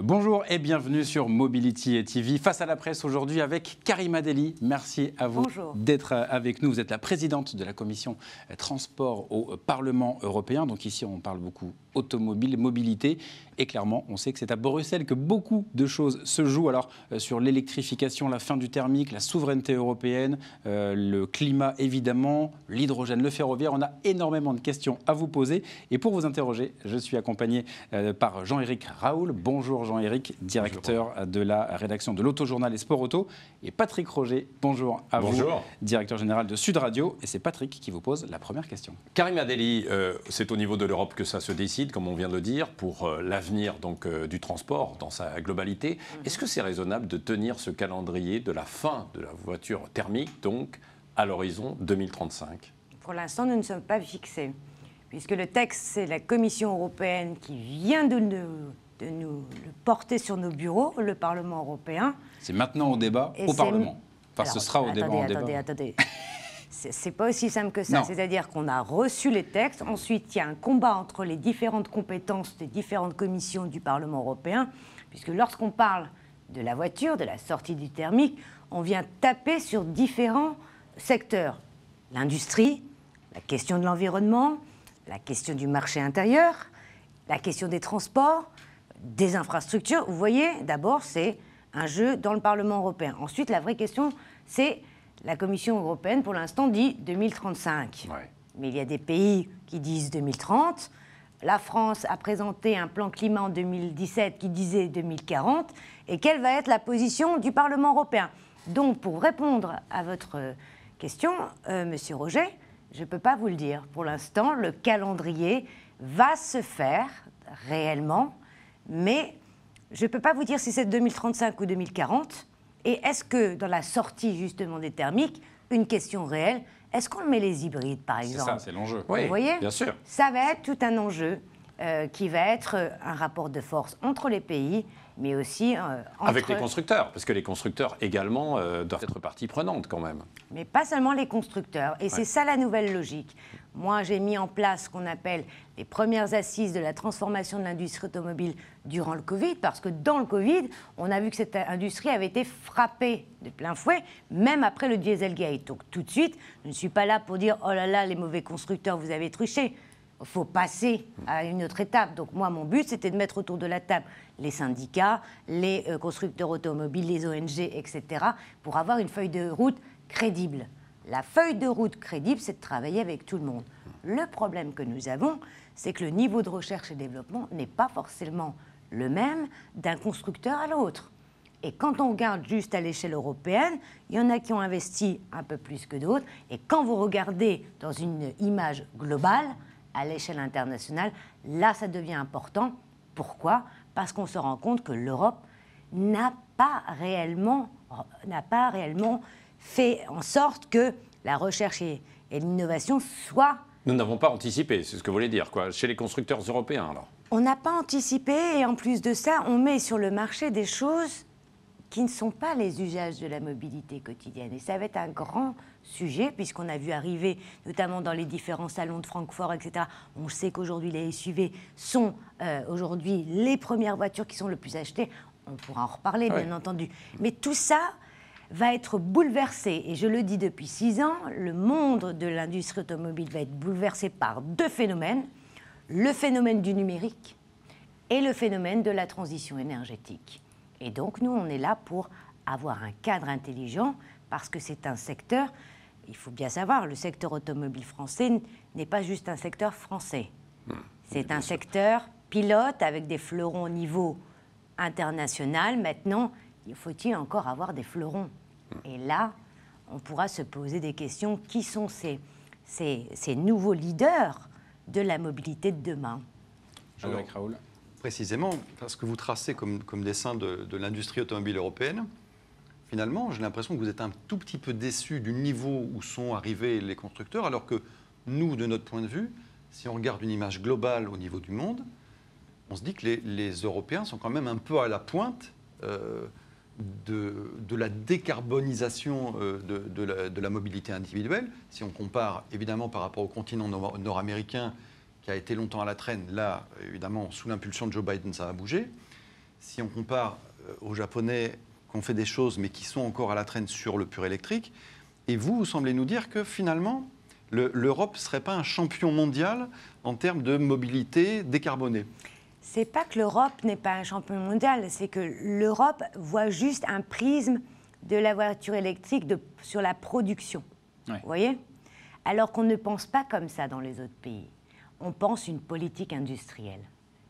Bonjour et bienvenue sur Mobility TV. Face à la presse aujourd'hui avec Karima Delli. Merci à vous d'être avec nous. Vous êtes la présidente de la commission transport au Parlement européen. Donc ici, on parle beaucoup automobile, mobilité. Et clairement, on sait que c'est à Bruxelles que beaucoup de choses se jouent. Alors sur l'électrification, la fin du thermique, la souveraineté européenne, le climat évidemment, l'hydrogène, le ferroviaire. On a énormément de questions à vous poser. Et pour vous interroger, je suis accompagné par Jean-Éric Raoul. Bonjour Jean-Éric, directeur de la rédaction de l'Autojournal et Sport Auto. Et Patrick Roger, bonjour à vous, directeur général de Sud Radio. Et c'est Patrick qui vous pose la première question. Karima Delli, c'est au niveau de l'Europe que ça se décide, comme on vient de le dire, pour l'avenir du transport dans sa globalité. Est-ce que c'est raisonnable de tenir ce calendrier de la fin de la voiture thermique, donc à l'horizon 2035 ? Pour l'instant, nous ne sommes pas fixés, puisque le texte, c'est la Commission européenne qui vient de nous le porter sur nos bureaux, le Parlement européen. C'est maintenant au débat au Parlement. Enfin, alors, ce sera au débat. Attendez. C'est pas aussi simple que ça. C'est-à-dire qu'on a reçu les textes. Ensuite, il y a un combat entre les différentes compétences des différentes commissions du Parlement européen, puisque lorsqu'on parle de la voiture, de la sortie du thermique, on vient taper sur différents secteurs. L'industrie, la question de l'environnement, la question du marché intérieur, la question des transports, des infrastructures. Vous voyez, d'abord, c'est un jeu dans le Parlement européen. Ensuite, la vraie question, c'est la Commission européenne, pour l'instant, dit 2035. Ouais. Mais il y a des pays qui disent 2030. La France a présenté un plan climat en 2017 qui disait 2040. Et quelle va être la position du Parlement européen ? Donc, pour répondre à votre question, Monsieur Roger, je ne peux pas vous le dire. Pour l'instant, le calendrier va se faire réellement, mais je ne peux pas vous dire si c'est 2035 ou 2040. Et est-ce que, dans la sortie justement des thermiques, une question réelle, est-ce qu'on met les hybrides, par exemple ? C'est ça, c'est l'enjeu. Oui, vous voyez ? Bien sûr. Ça va être tout un enjeu qui va être un rapport de force entre les pays, mais aussi entre... Avec les constructeurs, parce que les constructeurs également doivent être partie prenante quand même. Mais pas seulement les constructeurs. Et c'est ça la nouvelle logique. Moi, j'ai mis en place ce qu'on appelle les premières assises de la transformation de l'industrie automobile durant le Covid, parce que dans le Covid, on a vu que cette industrie avait été frappée de plein fouet, même après le Dieselgate. Donc tout de suite, je ne suis pas là pour dire « Oh là là, les mauvais constructeurs, vous avez truché ». Il faut passer à une autre étape. Donc moi, mon but, c'était de mettre autour de la table les syndicats, les constructeurs automobiles, les ONG, etc., pour avoir une feuille de route crédible. La feuille de route crédible, c'est de travailler avec tout le monde. Le problème que nous avons, c'est que le niveau de recherche et développement n'est pas forcément le même d'un constructeur à l'autre. Et quand on regarde juste à l'échelle européenne, il y en a qui ont investi un peu plus que d'autres. Et quand vous regardez dans une image globale, à l'échelle internationale, là, ça devient important. Pourquoi ? Parce qu'on se rend compte que l'Europe n'a pas réellement fait en sorte que la recherche et l'innovation soient... Nous n'avons pas anticipé, c'est ce que vous voulez dire, quoi, chez les constructeurs européens, alors. On n'a pas anticipé, et en plus de ça, on met sur le marché des choses qui ne sont pas les usages de la mobilité quotidienne. Et ça va être un grand sujet, puisqu'on a vu arriver, notamment dans les différents salons de Francfort, etc., on sait qu'aujourd'hui, les SUV sont aujourd'hui les premières voitures qui sont le plus achetées. On pourra en reparler, bien entendu. Mais tout ça va être bouleversé. Et je le dis depuis 6 ans, le monde de l'industrie automobile va être bouleversé par 2 phénomènes. Le phénomène du numérique et le phénomène de la transition énergétique. Et donc, nous, on est là pour avoir un cadre intelligent, parce que c'est un secteur, il faut bien savoir, le secteur automobile français n'est pas juste un secteur français. C'est un secteur pilote avec des fleurons au niveau international. Maintenant, faut-il encore avoir des fleurons ? Et là, on pourra se poser des questions. Qui sont ces nouveaux leaders de la mobilité de demain ? Jean-Éric Raoul. Précisément, parce que vous tracez comme dessin de l'industrie automobile européenne, finalement, j'ai l'impression que vous êtes un tout petit peu déçu du niveau où sont arrivés les constructeurs, alors que nous, de notre point de vue, si on regarde une image globale au niveau du monde, on se dit que les Européens sont quand même un peu à la pointe de la décarbonisation de la mobilité individuelle. Si on compare évidemment par rapport au continent nord-américain, qui a été longtemps à la traîne, là, évidemment, sous l'impulsion de Joe Biden, ça a bougé. si on compare aux Japonais qui ont fait des choses, mais qui sont encore à la traîne sur le pur électrique. Et vous semblez nous dire que finalement, l'Europe ne serait pas un champion mondial en termes de mobilité décarbonée. C'est pas que l'Europe n'est pas un champion mondial, c'est que l'Europe voit juste un prisme de la voiture électrique sur la production. Ouais. Vous voyez ? Alors qu'on ne pense pas comme ça dans les autres pays. On pense une politique industrielle.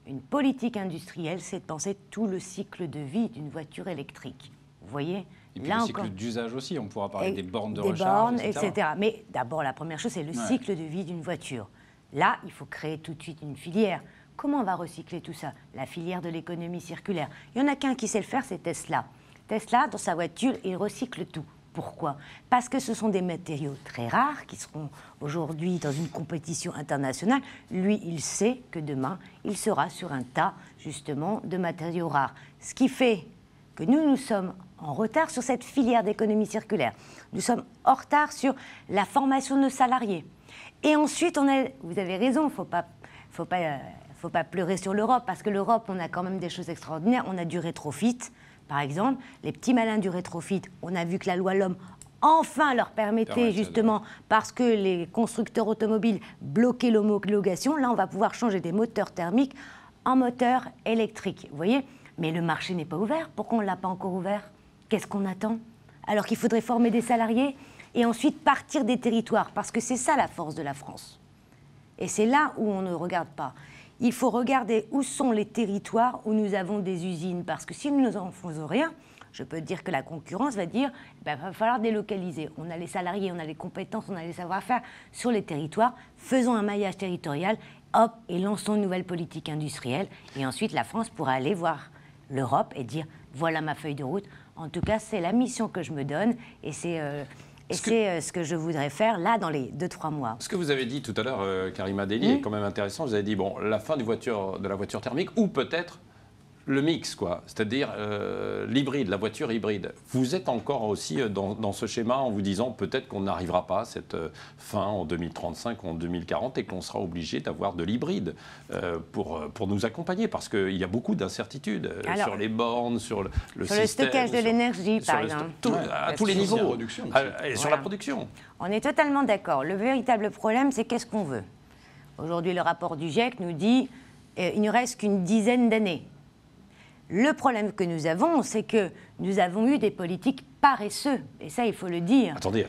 Une politique industrielle, c'est de penser tout le cycle de vie d'une voiture électrique. Vous voyez ? Et puis le cycle d'usage aussi, on pourra parler des bornes de recharge, etc. Mais d'abord, la première chose, c'est le cycle de vie d'une voiture. Là, il faut créer tout de suite une filière. Comment on va recycler tout ça ? La filière de l'économie circulaire. Il n'y en a qu'un qui sait le faire, c'est Tesla. Tesla, dans sa voiture, il recycle tout. Pourquoi ? Parce que ce sont des matériaux très rares qui seront aujourd'hui dans une compétition internationale. Lui, il sait que demain, il sera sur un tas, justement, de matériaux rares. Ce qui fait que nous sommes en retard sur cette filière d'économie circulaire. Nous sommes en retard sur la formation de nos salariés. Et ensuite, vous avez raison, il ne faut pas pleurer sur l'Europe, parce que l'Europe, on a quand même des choses extraordinaires. On a du rétrofit, par exemple. Les petits malins du rétrofit, on a vu que la loi LOM, enfin, leur permettait, justement, parce que les constructeurs automobiles bloquaient l'homologation. Là, on va pouvoir changer des moteurs thermiques en moteurs électriques. Vous voyez ? Mais le marché n'est pas ouvert. Pourquoi on ne l'a pas encore ouvert ? Qu'est-ce qu'on attend ? Alors qu'il faudrait former des salariés et ensuite partir des territoires, parce que c'est ça la force de la France. Et c'est là où on ne regarde pas. Il faut regarder où sont les territoires où nous avons des usines, parce que si nous n'en faisons rien, je peux dire que la concurrence va dire il va falloir délocaliser. On a les salariés, on a les compétences, on a les savoir-faire sur les territoires. Faisons un maillage territorial, hop, et lançons une nouvelle politique industrielle. Et ensuite, la France pourra aller voir l'Europe et dire voilà ma feuille de route. En tout cas, c'est la mission que je me donne et c'est ce que je voudrais faire là dans les 2-3 mois. Ce que vous avez dit tout à l'heure, Karima Delli, est quand même intéressant. Vous avez dit bon, la fin de la voiture thermique ou peut-être le mix, quoi, c'est-à-dire l'hybride, la voiture hybride. Vous êtes encore aussi dans ce schéma en vous disant peut-être qu'on n'arrivera pas à cette fin en 2035 ou en 2040 et qu'on sera obligé d'avoir de l'hybride pour nous accompaginer parce qu'il y a beaucoup d'incertitudes sur les bornes, sur le système. Le stockage de l'énergie, par exemple. À tous les niveaux. Et sur la production. On est totalement d'accord. Le véritable problème, c'est qu'est-ce qu'on veut. Aujourd'hui, le rapport du GIEC nous dit il ne reste qu'une dizaine d'années. Le problème que nous avons, c'est que nous avons eu des politiques paresseuses. Et ça, il faut le dire. Attendez.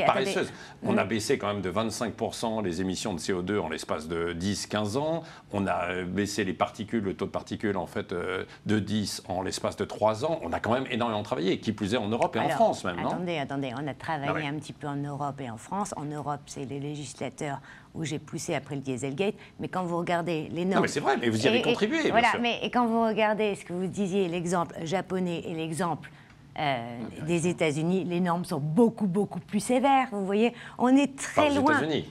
Paresseuses. On a baissé quand même de 25% les émissions de CO2 en l'espace de 10-15 ans. On a baissé les particules, le taux de particules, en fait, de 10 en l'espace de 3 ans. On a quand même énormément travaillé, qui plus est en Europe et en France même, non ? Attendez. On a travaillé un petit peu en Europe et en France. En Europe, c'est les législateurs où j'ai poussé après le Dieselgate. Mais quand vous regardez les normes... Non, mais c'est vrai, mais vous y avez contribué, voilà, bien sûr. Mais quand vous regardez ce que vous disiez, l'exemple japonais et l'exemple des États-Unis, les normes sont beaucoup plus sévères. Vous voyez, on est très loin. Aux États-Unis.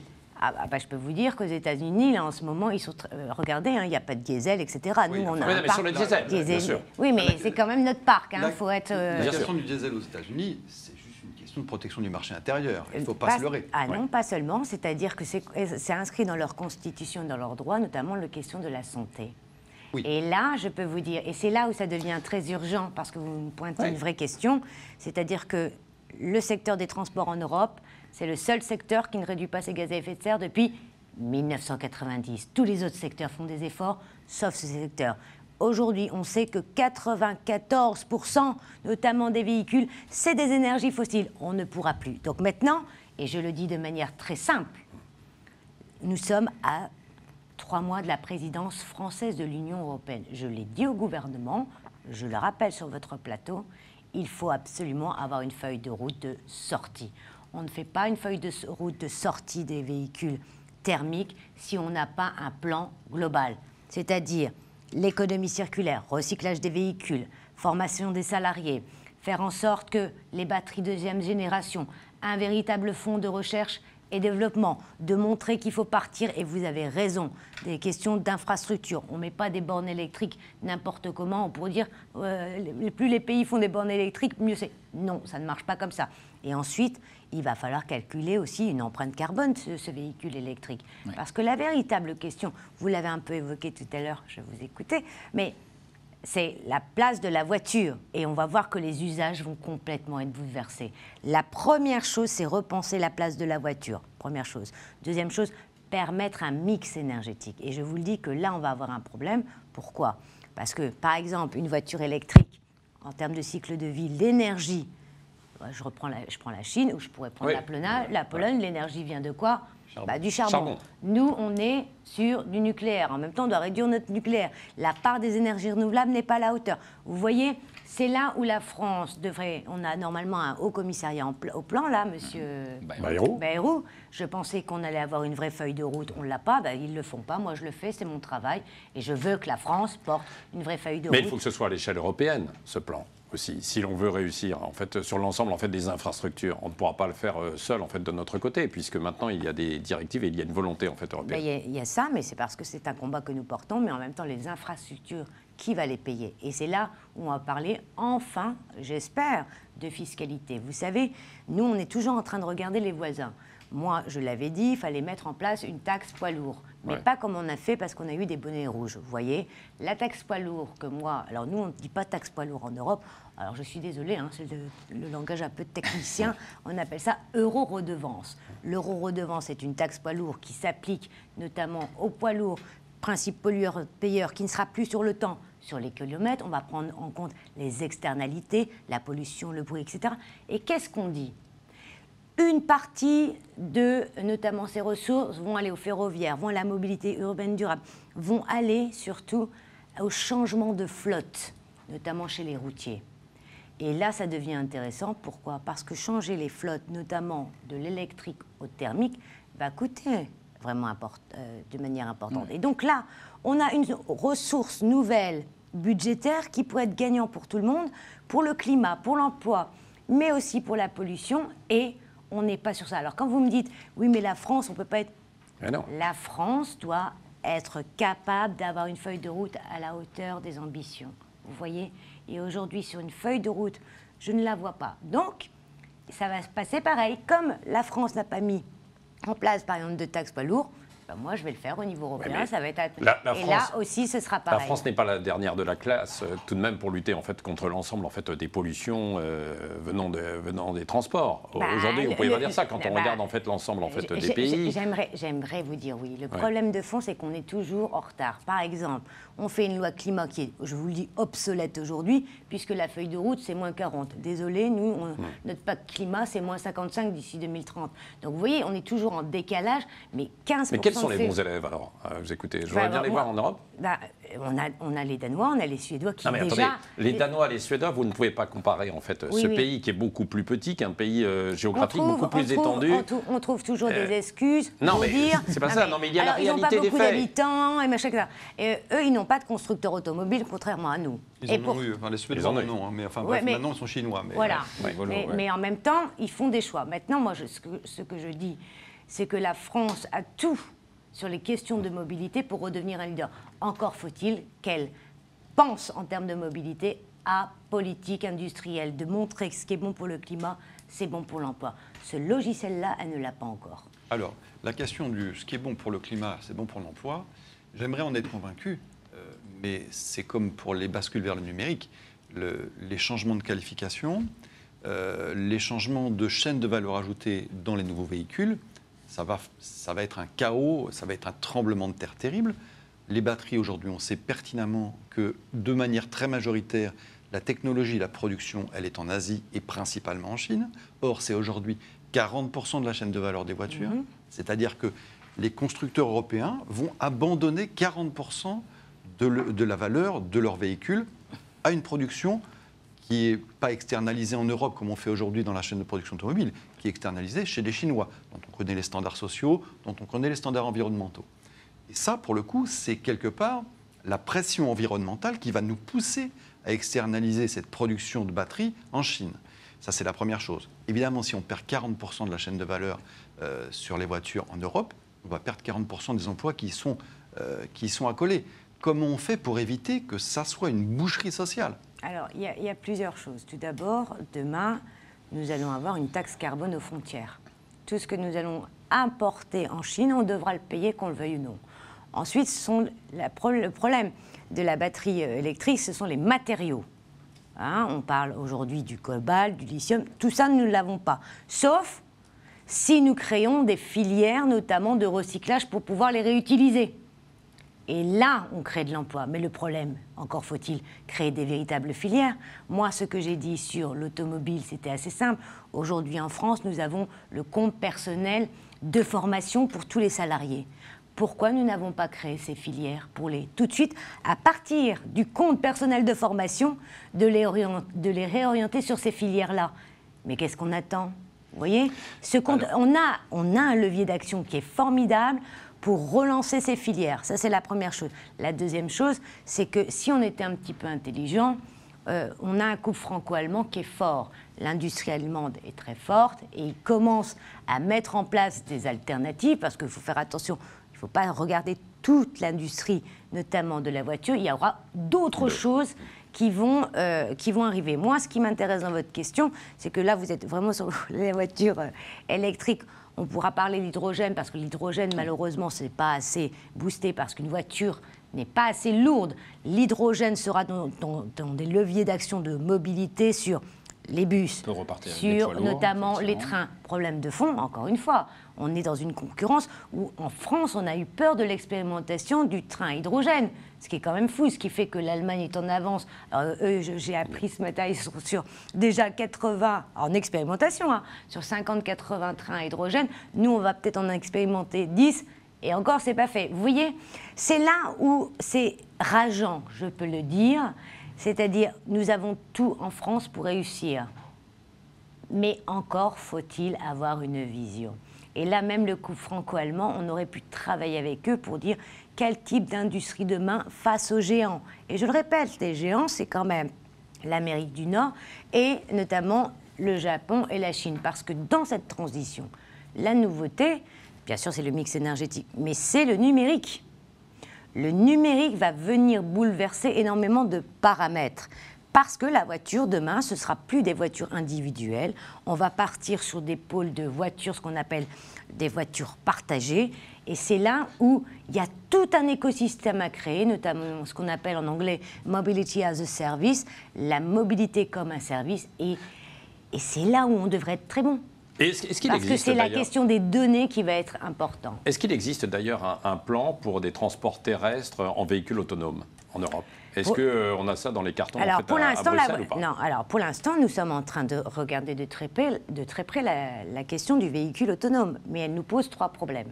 Je peux vous dire qu'aux États-Unis, là, en ce moment, ils sont. Regardez, il n'y a pas de diesel, etc. Oui, nous, on a un parc sur le diesel, bien sûr. Oui, mais c'est quand même notre parc. La question du diesel aux États-Unis, c'est juste une question de protection du marché intérieur. Il ne faut pas se leurrer. Non, pas seulement. C'est-à-dire que c'est inscrit dans leur constitution, dans leurs droits, notamment la question de la santé. Oui. Et là, je peux vous dire, et c'est là où ça devient très urgent, parce que vous me pointez une vraie question, c'est-à-dire que le secteur des transports en Europe, c'est le seul secteur qui ne réduit pas ses gaz à effet de serre depuis 1990. Tous les autres secteurs font des efforts, sauf ce secteur. Aujourd'hui, on sait que 94%, notamment des véhicules, c'est des énergies fossiles. On ne pourra plus. Donc maintenant, et je le dis de manière très simple, nous sommes à 3 mois de la présidence française de l'Union européenne. Je l'ai dit au gouvernement, je le rappelle sur votre plateau, il faut absolument avoir une feuille de route de sortie. On ne fait pas une feuille de route de sortie des véhicules thermiques si on n'a pas un plan global. C'est-à-dire l'économie circulaire, recyclage des véhicules, formation des salariés, faire en sorte que les batteries deuxième génération, un véritable fonds de recherche et développement, de montrer qu'il faut partir, et vous avez raison, des questions d'infrastructure. On ne met pas des bornes électriques n'importe comment, on pourrait dire plus les pays font des bornes électriques, mieux c'est. Non, ça ne marche pas comme ça. Et ensuite, il va falloir calculer aussi une empreinte carbone, ce véhicule électrique. Oui. Parce que la véritable question, vous l'avez un peu évoqué tout à l'heure, je vous écoutais, mais c'est la place de la voiture. Et on va voir que les usages vont complètement être bouleversés. La première chose, c'est repenser la place de la voiture. Première chose. Deuxième chose, permettre un mix énergétique. Et je vous le dis que là, on va avoir un problème. Pourquoi? Parce que, par exemple, une voiture électrique, en termes de cycle de vie, l'énergie, je prends la Chine, ou je pourrais prendre la Pologne, l'énergie vient de quoi? Du charbon. Nous, on est sur du nucléaire. En même temps, on doit réduire notre nucléaire. La part des énergies renouvelables n'est pas à la hauteur. Vous voyez, c'est là où la France devrait... On a normalement un haut commissariat au plan, là, monsieur Bayrou. Je pensais qu'on allait avoir une vraie feuille de route. On ne l'a pas. Ils ne le font pas. Moi, je le fais. C'est mon travail. Et je veux que la France porte une vraie feuille de route. Mais il faut que ce soit à l'échelle européenne, ce plan. Aussi, si l'on veut réussir en fait, sur l'ensemble en fait, des infrastructures. On ne pourra pas le faire seul en fait, de notre côté, puisque maintenant il y a des directives et il y a une volonté en fait, européenne. Il y a ça, mais c'est parce que c'est un combat que nous portons, mais en même temps les infrastructures, qui va les payer? Et c'est là où on va parler enfin, j'espère, de fiscalité. Vous savez, nous on est toujours en train de regarder les voisins. Moi, je l'avais dit, il fallait mettre en place une taxe poids lourd. Mais pas comme on a fait parce qu'on a eu des bonnets rouges. Vous voyez, la taxe poids lourd que moi... Alors nous, on ne dit pas taxe poids lourd en Europe. Alors je suis désolée, hein, c'est le langage un peu technicien. On appelle ça euro-redevance. L'euro-redevance est une taxe poids lourd qui s'applique notamment aux poids lourds, principe pollueur-payeur, qui ne sera plus sur le temps, sur les kilomètres. On va prendre en compte les externalités, la pollution, le bruit, etc. Et qu'est-ce qu'on dit ? Une partie de, notamment ces ressources, vont aller au ferroviaire, vont à la mobilité urbaine durable, vont aller surtout au changement de flotte, notamment chez les routiers. Et là, ça devient intéressant. Pourquoi? Parce que changer les flottes, notamment de l'électrique au thermique, va coûter vraiment de manière importante. Et donc là, on a une ressource nouvelle budgétaire qui pourrait être gagnant pour tout le monde, pour le climat, pour l'emploi, mais aussi pour la pollution, et on n'est pas sur ça. Alors quand vous me dites, oui, mais la France, on ne peut pas être... Mais non. La France doit être capable d'avoir une feuille de route à la hauteur des ambitions. Vous voyez? Et aujourd'hui, sur une feuille de route, je ne la vois pas. Donc, ça va se passer pareil. Comme la France n'a pas mis en place, par exemple, de taxes poids lourds, ben moi, je vais le faire au niveau européen. Ça va être... Et France, là aussi, ce sera pareil. La France n'est pas la dernière de la classe, tout de même, pour lutter en fait, contre l'ensemble en fait, des pollutions venant des transports. Aujourd'hui, vous pouvez pas dire ça quand on regarde en fait, l'ensemble en fait, des pays. J'aimerais vous dire oui. Le problème de fond, c'est qu'on est toujours en retard. Par exemple, on fait une loi climat qui est, je vous le dis, obsolète aujourd'hui, puisque la feuille de route, c'est moins 40. Désolé, nous, notre pacte climat, c'est moins 55 d'ici 2030. Donc, vous voyez, on est toujours en décalage, mais 15%. Mais quels sont les bons élèves, alors? Vous écoutez, je voudrais bien les voir en Europe. On a les Danois, on a les Suédois qui déjà... Attendez, les Danois, les Suédois, vous ne pouvez pas comparer, en fait, ce pays qui est beaucoup plus petit qu'un pays géographique beaucoup plus étendu. On trouve toujours des excuses non, pour mais dire... c'est pas ça, non, mais il y a la réalité des faits. Ils n'ont pas beaucoup d'habitants, et machin, etc. Et eux, ils n'ont pas de constructeurs automobiles, contrairement à nous. Ils en ont eu, enfin, les Suédois en ont, hein, mais enfin, bref, maintenant, ils sont chinois. Mais, voilà, mais en même temps, ils font des choix. Maintenant, moi, ce que je dis, c'est que la France a tout sur les questions de mobilité pour redevenir un leader. Encore faut-il qu'elle pense en termes de mobilité à politique industrielle, de montrer que ce qui est bon pour le climat, c'est bon pour l'emploi. Ce logiciel-là, elle ne l'a pas encore. Alors, la question du ce qui est bon pour le climat, c'est bon pour l'emploi, j'aimerais en être convaincu, mais c'est comme pour les bascules vers le numérique, les changements de qualification, les changements de chaîne de valeur ajoutée dans les nouveaux véhicules, ça va être un chaos, ça va être un tremblement de terre terrible. Les batteries, aujourd'hui, on sait pertinemment que, de manière très majoritaire, la technologie, la production, elle est en Asie et principalement en Chine. Or, c'est aujourd'hui 40% de la chaîne de valeur des voitures. C'est-à-dire que les constructeurs européens vont abandonner 40% de la valeur de leurs véhicules à une production qui n'est pas externalisée en Europe, comme on fait aujourd'hui dans la chaîne de production automobile, qui est externalisée chez les Chinois, dont on connaît les standards sociaux, dont on connaît les standards environnementaux. Et ça, pour le coup, c'est quelque part la pression environnementale qui va nous pousser à externaliser cette production de batteries en Chine. Ça, c'est la première chose. Évidemment, si on perd 40% de la chaîne de valeur sur les voitures en Europe, on va perdre 40% des emplois qui sont accolés. Comment on fait pour éviter que ça soit une boucherie sociale ? Alors, il y a plusieurs choses. Tout d'abord, demain, nous allons avoir une taxe carbone aux frontières. Tout ce que nous allons importer en Chine, on devra le payer, qu'on le veuille ou non. Ensuite, le problème de la batterie électrique, ce sont les matériaux. Hein, on parle aujourd'hui du cobalt, du lithium, tout ça, nous ne l'avons pas. Sauf si nous créons des filières, notamment de recyclage, pour pouvoir les réutiliser. Et là, on crée de l'emploi. Mais le problème, encore faut-il créer des véritables filières. Moi, ce que j'ai dit sur l'automobile, c'était assez simple. Aujourd'hui, en France, nous avons le compte personnel de formation pour tous les salariés. Pourquoi nous n'avons pas créé ces filières pour tout de suite, à partir du compte personnel de formation, de les réorienter sur ces filières-là? Mais qu'est-ce qu'on attend? Vous voyez, on a un levier d'action qui est formidable pour relancer ces filières. Ça, c'est la première chose. La deuxième chose, c'est que si on était un petit peu intelligent, on a un couple franco-allemand qui est fort. L'industrie allemande est très forte et ils commencent à mettre en place des alternatives parce qu'il faut faire attention. Il ne faut pas regarder toute l'industrie, notamment de la voiture. Il y aura d'autres choses qui vont arriver. Moi, ce qui m'intéresse dans votre question, c'est que là, vous êtes vraiment sur les voitures électriques. On pourra parler d'hydrogène, parce que l'hydrogène, malheureusement, ce n'est pas assez boosté, parce qu'une voiture n'est pas assez lourde. L'hydrogène sera dans des leviers d'action de mobilité sur les bus, sur notamment les trains. Problème de fond, encore une fois, on est dans une concurrence où en France, on a eu peur de l'expérimentation du train à hydrogène, ce qui est quand même fou, ce qui fait que l'Allemagne est en avance. Alors, eux, j'ai appris ce matin, ils sont sur déjà 80, en expérimentation, hein, sur 50-80 trains à hydrogène. Nous, on va peut-être en expérimenter 10, et encore, c'est pas fait. Vous voyez, c'est là où c'est rageant, je peux le dire. C'est-à-dire, nous avons tout en France pour réussir. Mais encore faut-il avoir une vision. Et là, même le couple franco-allemand, on aurait pu travailler avec eux pour dire quel type d'industrie demain face aux géants. Et je le répète, les géants, c'est quand même l'Amérique du Nord et notamment le Japon et la Chine. Parce que dans cette transition, la nouveauté, bien sûr, c'est le mix énergétique, mais c'est le numérique. Le numérique va venir bouleverser énormément de paramètres. Parce que la voiture, demain, ce ne sera plus des voitures individuelles. On va partir sur des pôles de voitures, ce qu'on appelle des voitures partagées. Et c'est là où il y a tout un écosystème à créer, notamment ce qu'on appelle en anglais « mobility as a service », la mobilité comme un service. Et c'est là où on devrait être très bon. Parce que c'est la question des données qui va être importante. Est-ce qu'il existe d'ailleurs un plan pour des transports terrestres en véhicules autonomes en Europe? Est-ce qu'on a ça dans les cartons alors, en fait, à Bruxelles ou pas? Non, alors pour l'instant, nous sommes en train de regarder de très près la question du véhicule autonome. Mais elle nous pose 3 problèmes.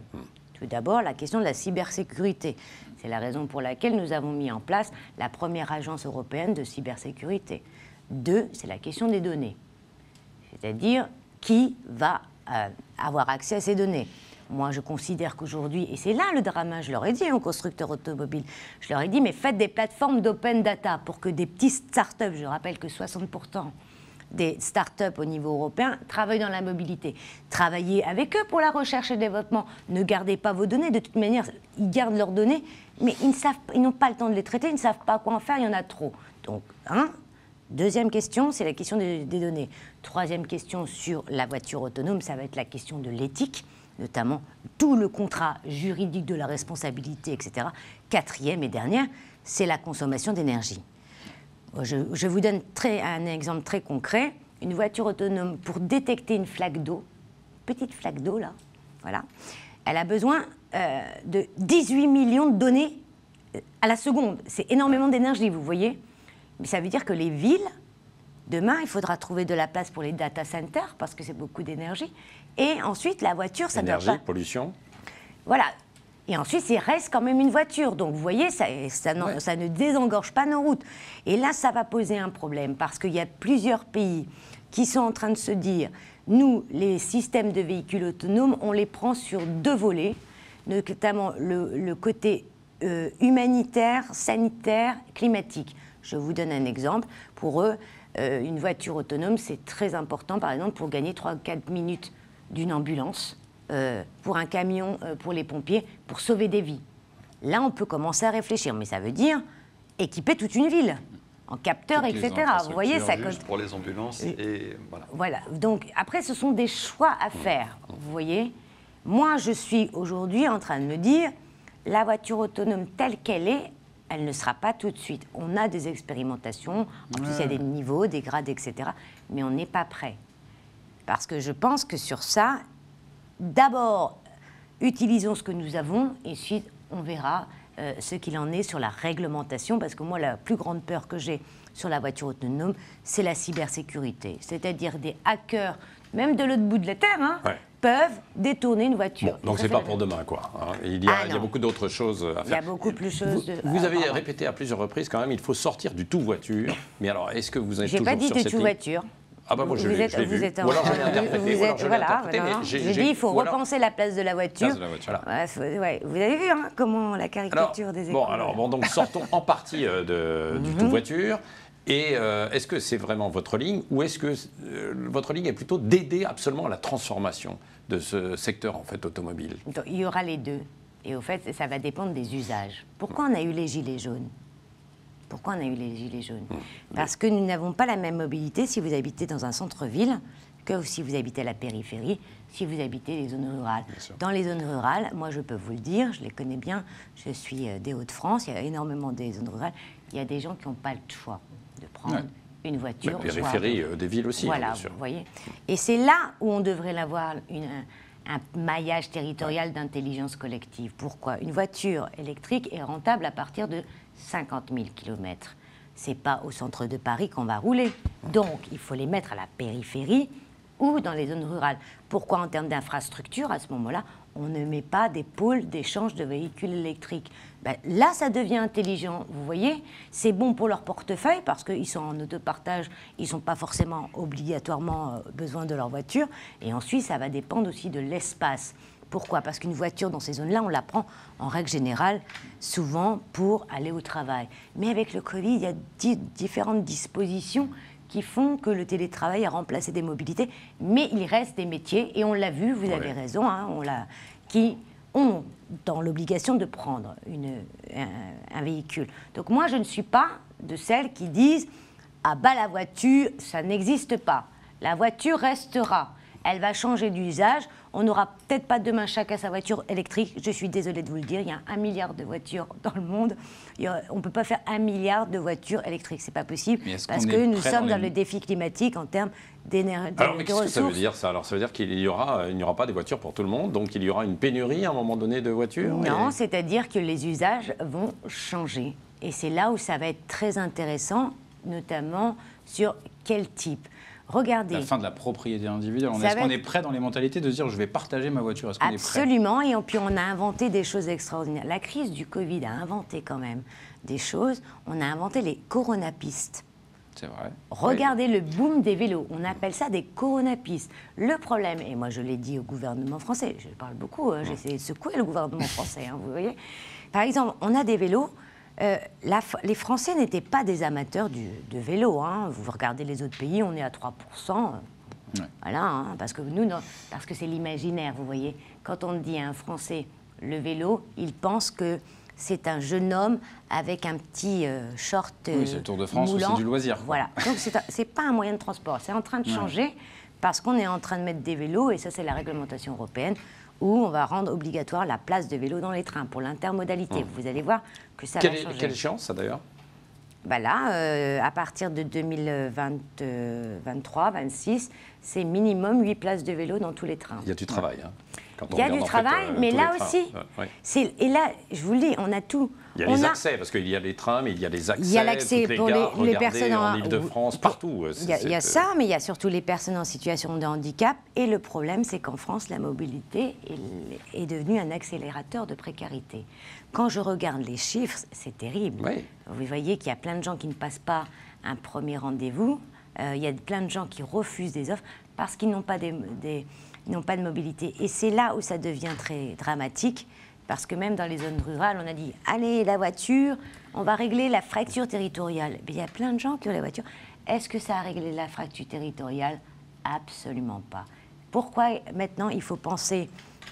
Tout d'abord, la question de la cybersécurité. C'est la raison pour laquelle nous avons mis en place la première agence européenne de cybersécurité. 2, c'est la question des données. C'est-à-dire, qui va avoir accès à ces données? Moi, je considère qu'aujourd'hui, et c'est là le drame, je leur ai dit aux constructeurs automobiles, je leur ai dit, mais faites des plateformes d'open data pour que des petits start-up, je rappelle que 60% des start-up au niveau européen travaillent dans la mobilité. Travaillez avec eux pour la recherche et le développement. Ne gardez pas vos données. De toute manière, ils gardent leurs données, mais ils n'ont pas le temps de les traiter, ils ne savent pas quoi en faire, il y en a trop. Donc, deuxième question, c'est la question des données. Troisième question sur la voiture autonome, ça va être la question de l'éthique, notamment tout le contrat juridique de la responsabilité, etc. Quatrième et dernière, c'est la consommation d'énergie. Je vous donne un exemple très concret. Une voiture autonome, pour détecter une flaque d'eau, petite flaque d'eau là, voilà, elle a besoin de 18 millions de données à la seconde. C'est énormément d'énergie, vous voyez. Mais ça veut dire que les villes, demain, il faudra trouver de la place pour les data centers, parce que c'est beaucoup d'énergie. Et ensuite, la voiture, ça doit pas... Énergie, pollution. Voilà. Et ensuite, il reste quand même une voiture. Donc, vous voyez, ça ne désengorge pas nos routes. Et là, ça va poser un problème, parce qu'il y a plusieurs pays qui sont en train de se dire, nous, les systèmes de véhicules autonomes, on les prend sur 2 volets, notamment le côté humanitaire, sanitaire, climatique. Je vous donne un exemple. Pour eux, une voiture autonome, c'est très important, par exemple, pour gagner 3-4 minutes d'une ambulance, pour un camion, pour les pompiers, pour sauver des vies. Là, on peut commencer à réfléchir, mais ça veut dire équiper toute une ville, en capteurs, etc. Vous voyez, ça juste pour les ambulances et voilà. Voilà. Donc, après, ce sont des choix à faire, vous voyez. Moi, je suis aujourd'hui en train de me dire, la voiture autonome telle qu'elle est, elle ne sera pas tout de suite. On a des expérimentations, en plus il y a des niveaux, des grades, etc. Mais on n'est pas prêt. Parce que je pense que sur ça, d'abord, utilisons ce que nous avons, et ensuite on verra ce qu'il en est sur la réglementation, parce que moi, la plus grande peur que j'ai sur la voiture autonome, c'est la cybersécurité. C'est-à-dire des hackers, même de l'autre bout de la Terre, peuvent détourner une voiture. Bon, donc c'est pas pour demain, quoi. Hein. Il y a beaucoup d'autres choses à faire. Il y a beaucoup plus de choses. Vous avez répété à plusieurs reprises quand même, il faut sortir du tout voiture. Mais alors, est-ce que vous êtes toujours sur cette ligne ? J'ai pas dit du tout voiture. Ah bah moi je l'ai vu. Ou alors je l'ai interprété. J'ai dit il faut repenser la place de la voiture. Vous avez vu comment la caricature des écoles. Donc sortons en partie du tout voiture. Et est-ce que c'est vraiment votre ligne ou est-ce que votre ligne est plutôt d'aider absolument à la transformation de ce secteur en fait automobile ? Donc, il y aura les deux. Et au fait, ça va dépendre des usages. Pourquoi on a eu les gilets jaunes ? Pourquoi on a eu les gilets jaunes ? Parce que nous n'avons pas la même mobilité si vous habitez dans un centre-ville que si vous habitez à la périphérie, si vous habitez les zones rurales. Dans les zones rurales, moi je peux vous le dire, je les connais bien, je suis des Hauts-de-France, il y a énormément des zones rurales, il y a des gens qui n'ont pas le choix de prendre une voiture. La périphérie des villes aussi, voilà, bien sûr. Vous voyez. Et c'est là où on devrait avoir un maillage territorial d'intelligence collective. Pourquoi ? Une voiture électrique est rentable à partir de 50 000 km. Ce n'est pas au centre de Paris qu'on va rouler. Donc, il faut les mettre à la périphérie ou dans les zones rurales. Pourquoi, en termes d'infrastructure, à ce moment-là, on ne met pas des pôles d'échange de véhicules électriques ? Là, ça devient intelligent. Vous voyez, c'est bon pour leur portefeuille parce qu'ils sont en autopartage, ils n'ont pas forcément obligatoirement besoin de leur voiture. Et ensuite, ça va dépendre aussi de l'espace. Pourquoi ? Parce qu'une voiture dans ces zones-là, on la prend en règle générale souvent pour aller au travail. Mais avec le Covid, il y a différentes dispositions qui font que le télétravail a remplacé des mobilités. Mais il reste des métiers, et on l'a vu, vous avez raison, qui ont dans l'obligation de prendre un véhicule. Donc moi, je ne suis pas de celles qui disent « Ah bah la voiture, ça n'existe pas. La voiture restera. Elle va changer d'usage. On n'aura peut-être pas demain chacun sa voiture électrique. Je suis désolée de vous le dire, il y a 1 milliard de voitures dans le monde. On ne peut pas faire 1 milliard de voitures électriques. Ce n'est pas possible parce que nous sommes dans le défi climatique en termes d'énergie. Alors, mais qu'est-ce que ça veut dire, ça ? Alors, ça veut dire qu'il n'y aura pas des voitures pour tout le monde, donc il y aura une pénurie à un moment donné de voitures ? Non, c'est-à-dire que les usages vont changer. Et c'est là où ça va être très intéressant, notamment sur quel type. Regardez. La fin de la propriété individuelle. Est-ce qu'on est prêt dans les mentalités de se dire je vais partager ma voiture ? Est-ce qu'on est prêt ? Absolument. Et puis on a inventé des choses extraordinaires. La crise du Covid a inventé quand même des choses. On a inventé les coronapistes. C'est vrai. Regardez le boom des vélos. On appelle ça des coronapistes. Le problème, et moi je l'ai dit au gouvernement français, je parle beaucoup, j'ai essayé de secouer le gouvernement français, vous voyez. Par exemple, on a des vélos. Les Français n'étaient pas des amateurs de vélo. Vous regardez les autres pays, on est à 3%. Voilà, parce que parce que c'est l'imaginaire, vous voyez. Quand on dit à un Français le vélo, il pense que c'est un jeune homme avec un petit short oui, c'est le Tour de France moulant. Ou c'est du loisir. Voilà, donc c'est pas un moyen de transport. C'est en train de changer parce qu'on est en train de mettre des vélos, et ça c'est la réglementation européenne, où on va rendre obligatoire la place de vélo dans les trains pour l'intermodalité. Vous allez voir que ça va changer. Quelle échéance, ça, d'ailleurs ? Là, à partir de 2023-26, c'est minimum 8 places de vélo dans tous les trains. Il y a du travail, Il y a du travail, mais là aussi, et là, je vous le dis, on a tout. Il y a les accès, parce qu'il y a les trains, mais il y a les accès. Il y a l'accès pour les personnes en Île-de-France, partout. Il y a ça, mais il y a surtout les personnes en situation de handicap. Et le problème, c'est qu'en France, la mobilité est devenue un accélérateur de précarité. Quand je regarde les chiffres, c'est terrible. Oui. Vous voyez qu'il y a plein de gens qui ne passent pas un premier rendez-vous. Il y a plein de gens qui refusent des offres parce qu'ils n'ont pas ils n'ont pas de mobilité. Et c'est là où ça devient très dramatique, parce que même dans les zones rurales, on a dit « Allez, la voiture, on va régler la fracture territoriale ». Mais il y a plein de gens qui ont la voiture. Est-ce que ça a réglé la fracture territoriale ? Absolument pas. Pourquoi maintenant il faut penser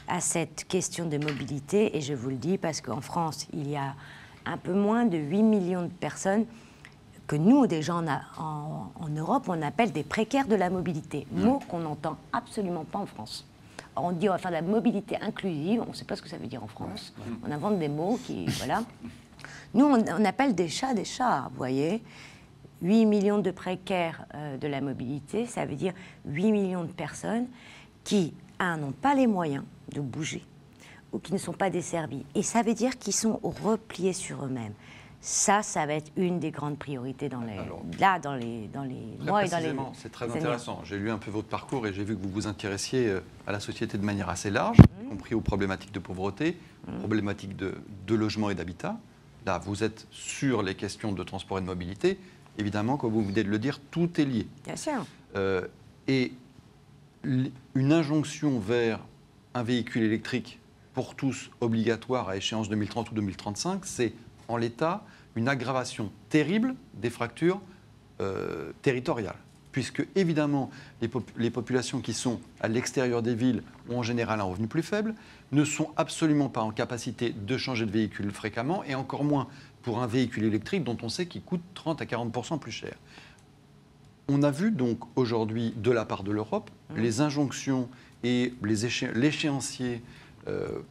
à cette question de mobilité ? Et je vous le dis parce qu'en France, il y a un peu moins de 8 millions de personnes que nous, déjà en Europe, on appelle des précaires de la mobilité. Mot qu'on n'entend absolument pas en France. On dit on va faire de la mobilité inclusive, on ne sait pas ce que ça veut dire en France. On invente des mots qui, voilà. Nous, on appelle des chats, vous voyez. 8 millions de précaires de la mobilité, ça veut dire 8 millions de personnes qui, n'ont pas les moyens de bouger ou qui ne sont pas desservis. Et ça veut dire qu'ils sont repliés sur eux-mêmes. Ça va être une des grandes priorités dans les mois et dans les... C'est très intéressant. J'ai lu un peu votre parcours et j'ai vu que vous vous intéressiez à la société de manière assez large, y compris aux problématiques de pauvreté, problématiques de logement et d'habitat. Là, vous êtes sur les questions de transport et de mobilité. Évidemment, comme vous venez de le dire, tout est lié. Bien sûr. Et une injonction vers un véhicule électrique pour tous obligatoire à échéance 2030 ou 2035, c'est en l'état une aggravation terrible des fractures territoriales. Puisque, évidemment, les populations qui sont à l'extérieur des villes ou en général un revenu plus faible ne sont absolument pas en capacité de changer de véhicule fréquemment et encore moins pour un véhicule électrique dont on sait qu'il coûte 30 à 40% plus cher. On a vu donc aujourd'hui, de la part de l'Europe, les injonctions et l'échéancier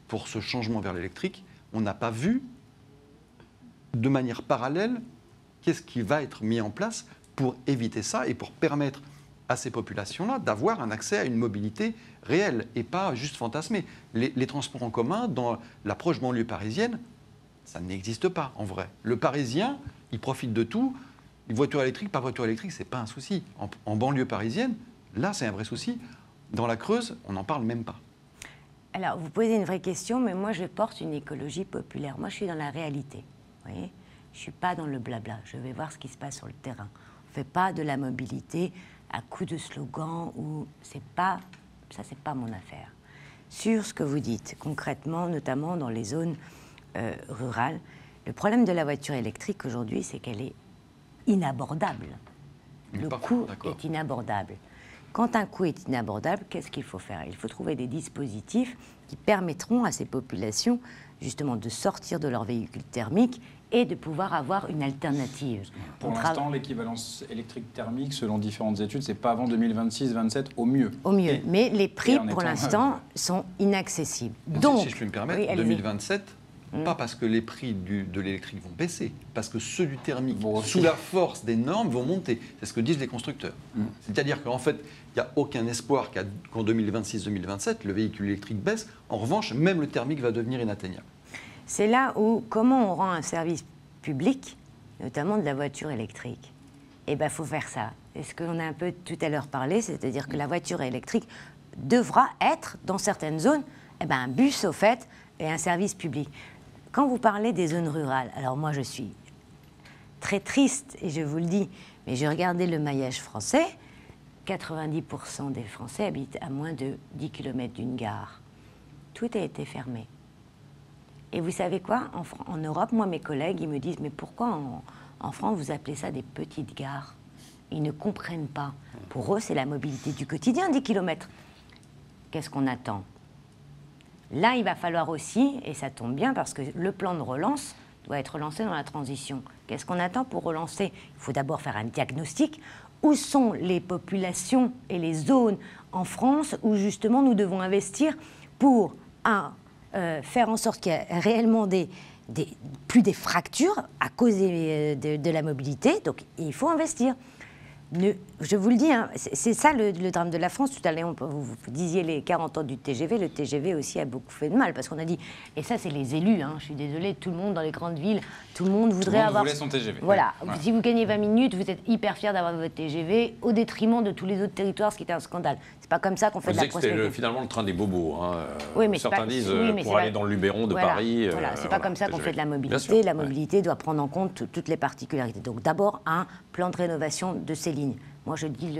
pour ce changement vers l'électrique. On n'a pas vu de manière parallèle qu'est-ce qui va être mis en place pour éviter ça et pour permettre à ces populations-là d'avoir un accès à une mobilité réelle et pas juste fantasmée. Les transports en commun, dans l'approche banlieue parisienne, ça n'existe pas en vrai. Le Parisien, il profite de tout. Une voiture électrique par voiture électrique, ce n'est pas un souci. En banlieue parisienne, là, c'est un vrai souci. Dans la Creuse, on n'en parle même pas. Alors, vous posez une vraie question, mais moi, je porte une écologie populaire. Moi, je suis dans la réalité. Vous voyez ? Je ne suis pas dans le blabla. Je vais voir ce qui se passe sur le terrain. On ne fait pas de la mobilité à coup de slogan ou c'est pas mon affaire. Sur ce que vous dites, concrètement, notamment dans les zones rurales, le problème de la voiture électrique aujourd'hui, c'est qu'elle est inabordable. Le coût est inabordable. Quand un coût est inabordable, qu'est-ce qu'il faut faire ? Il faut trouver des dispositifs qui permettront à ces populations justement de sortir de leur véhicule thermique et de pouvoir avoir une alternative. Pour l'instant, l'équivalence électrique thermique, selon différentes études, c'est pas avant 2026-27 au mieux. Au mieux, mais les prix pour l'instant sont inaccessibles. Donc, si je puis me permettre, 2027, pas parce que les prix de l'électrique vont baisser, parce que ceux du thermique, sous la force des normes, vont monter. C'est ce que disent les constructeurs. C'est-à-dire qu'en fait, il n'y a aucun espoir qu'en 2026-2027, le véhicule électrique baisse. En revanche, même le thermique va devenir inatteignable. C'est là où, comment on rend un service public, notamment de la voiture électrique ? Eh bien, il faut faire ça. C'est ce qu'on a un peu tout à l'heure parlé, c'est-à-dire que la voiture électrique devra être, dans certaines zones, un bus, au fait, et un service public. Quand vous parlez des zones rurales, alors moi, je suis très triste, et je vous le dis, mais j'ai regardé le maillage français, 90% des Français habitent à moins de 10 km d'une gare. Tout a été fermé. Et vous savez quoi ? En Europe, moi, mes collègues, ils me disent « Mais pourquoi en France, vous appelez ça des petites gares ?» Ils ne comprennent pas. Pour eux, c'est la mobilité du quotidien, 10 km. Qu'est-ce qu'on attend ? Là, il va falloir aussi, et ça tombe bien, parce que le plan de relance doit être lancé dans la transition. Qu'est-ce qu'on attend pour relancer ? Il faut d'abord faire un diagnostic. Où sont les populations et les zones en France où, justement, nous devons investir pour, faire en sorte qu'il y ait réellement plus des fractures à cause de la mobilité. Donc, il faut investir. Je vous le dis, c'est ça le drame de la France. Tout à l'heure, vous disiez les 40 ans du TGV. Le TGV aussi a beaucoup fait de mal parce qu'on a dit, et ça c'est les élus, je suis désolée, tout le monde dans les grandes villes, tout le monde voudrait avoir... voulait son TGV. Voilà, ouais. Si vous gagnez 20 minutes, vous êtes hyper fiers d'avoir votre TGV au détriment de tous les autres territoires, ce qui était un scandale. C'est pas comme ça qu'on fait de la prospérité. C'était finalement le train des bobos. Oui, mais certains disent pour aller dans le Luberon de Paris. Voilà, c'est pas comme ça qu'on fait de la mobilité. La mobilité doit prendre en compte toutes les particularités. Donc d'abord, un plan de rénovation de ces lignes. Moi, je dis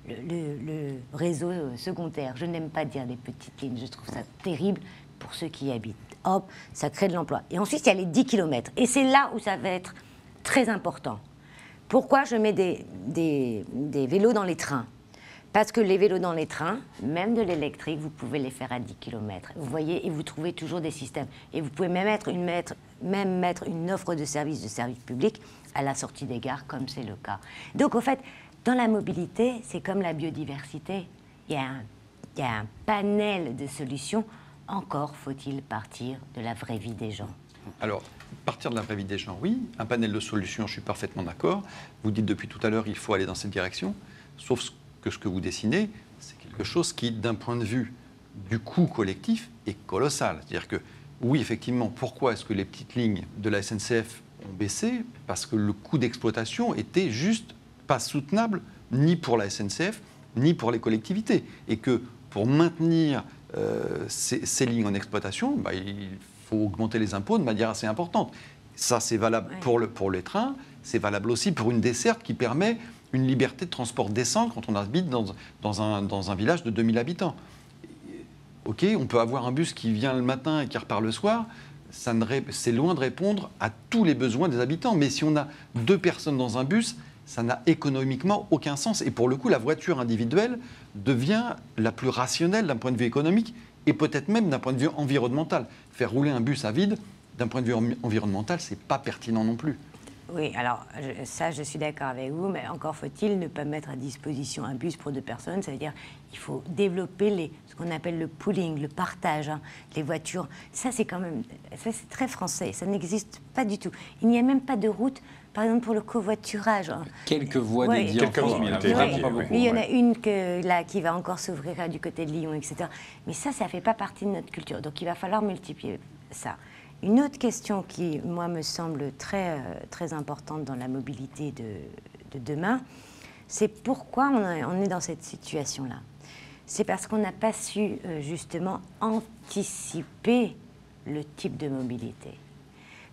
le réseau secondaire. Je n'aime pas dire les petites lignes. Je trouve ça terrible pour ceux qui y habitent. Hop, ça crée de l'emploi. Et ensuite, il y a les 10 km. Et c'est là où ça va être très important. Pourquoi je mets des vélos dans les trains ? Parce que les vélos dans les trains, même de l'électrique, vous pouvez les faire à 10 km. Vous voyez, et vous trouvez toujours des systèmes. Et vous pouvez même mettre une offre de service public à la sortie des gares, comme c'est le cas. Donc, au fait, dans la mobilité, c'est comme la biodiversité. Il y a il y a un panel de solutions. Encore faut-il partir de la vraie vie des gens. Alors, partir de la vraie vie des gens, oui. Un panel de solutions, je suis parfaitement d'accord. Vous dites depuis tout à l'heure, il faut aller dans cette direction. Sauf que ce que vous dessinez, c'est quelque chose qui, d'un point de vue du coût collectif, est colossal. C'est-à-dire que, oui, effectivement, pourquoi est-ce que les petites lignes de la SNCF ont baissé? Parce que le coût d'exploitation était juste pas soutenable, ni pour la SNCF, ni pour les collectivités. Et que pour maintenir ces lignes en exploitation, il faut augmenter les impôts de manière assez importante. Ça, c'est valable pour les trains, c'est valable aussi pour une desserte qui permet une liberté de transport décente quand on habite dans un village de 2000 habitants. OK, on peut avoir un bus qui vient le matin et qui repart le soir, c'est loin de répondre à tous les besoins des habitants. Mais si on a 2 personnes dans un bus, ça n'a économiquement aucun sens. Et pour le coup, la voiture individuelle devient la plus rationnelle d'un point de vue économique et peut-être même d'un point de vue environnemental. Faire rouler un bus à vide, d'un point de vue environnemental, ce n'est pas pertinent non plus. Oui, alors ça, je suis d'accord avec vous, mais encore faut-il ne pas mettre à disposition un bus pour 2 personnes. Ça veut dire qu'il faut développer ce qu'on appelle le pooling, le partage, les voitures. Ça, c'est très français. Ça n'existe pas du tout. Il n'y a même pas de route. Par exemple, pour le covoiturage. Quelques voies dédiées en France, mais il n'y en a vraiment pas beaucoup. Mais il y en a une qui va encore s'ouvrir du côté de Lyon, etc. Mais ça ne fait pas partie de notre culture. Donc il va falloir multiplier ça. Une autre question qui, moi, me semble très, très importante dans la mobilité de demain, c'est pourquoi on est dans cette situation-là. C'est parce qu'on n'a pas su, justement, anticiper le type de mobilité.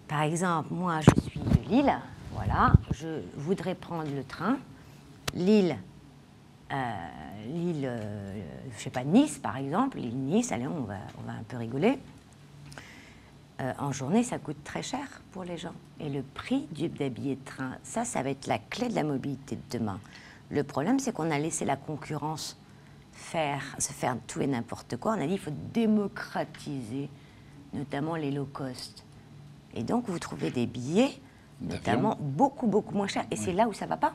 Par exemple, moi, je suis de Lille. Voilà, je voudrais prendre le train, Lille, je sais pas, Nice par exemple, Lille-Nice, allez, on va un peu rigoler. En journée, ça coûte très cher pour les gens. Et le prix d'un billet de train, ça va être la clé de la mobilité de demain. Le problème, c'est qu'on a laissé la concurrence se faire tout et n'importe quoi. On a dit qu'il faut démocratiser, notamment les low cost. Et donc, vous trouvez des billets notamment beaucoup, beaucoup moins cher. Et c'est là où ça ne va pas.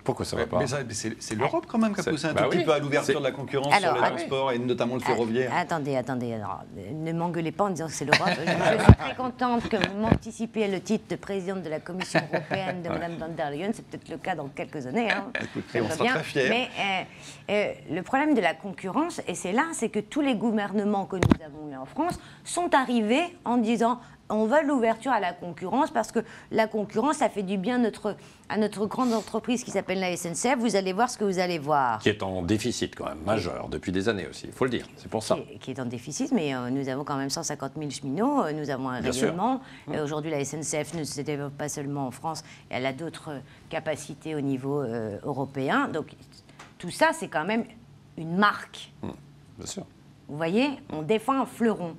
Pourquoi ça ne va pas? C'est l'Europe quand même qui a poussé un tout petit peu à l'ouverture de la concurrence sur les transports et notamment le ferroviaire. Attendez. Alors, ne m'engueulez pas en disant que c'est l'Europe. Je suis très contente que vous m'anticipiez le titre de présidente de la Commission européenne de Mme von der Leyen. C'est peut-être le cas dans quelques années. Écoutez, on sera très fiers. Mais le problème de la concurrence, et c'est là, c'est que tous les gouvernements que nous avons eus en France sont arrivés en disant on veut l'ouverture à la concurrence parce que la concurrence, ça fait du bien à notre grande entreprise qui s'appelle la SNCF. Vous allez voir ce que vous allez voir. Qui est en déficit quand même, majeur, depuis des années aussi, il faut le dire, c'est pour ça. Qui est en déficit, mais nous avons quand même 150 000 cheminots, nous avons un rayonnement. Aujourd'hui, la SNCF ne se développe pas seulement en France, elle a d'autres capacités au niveau européen. Donc tout ça, c'est quand même une marque. Bien sûr. Vous voyez, on défend un fleuron.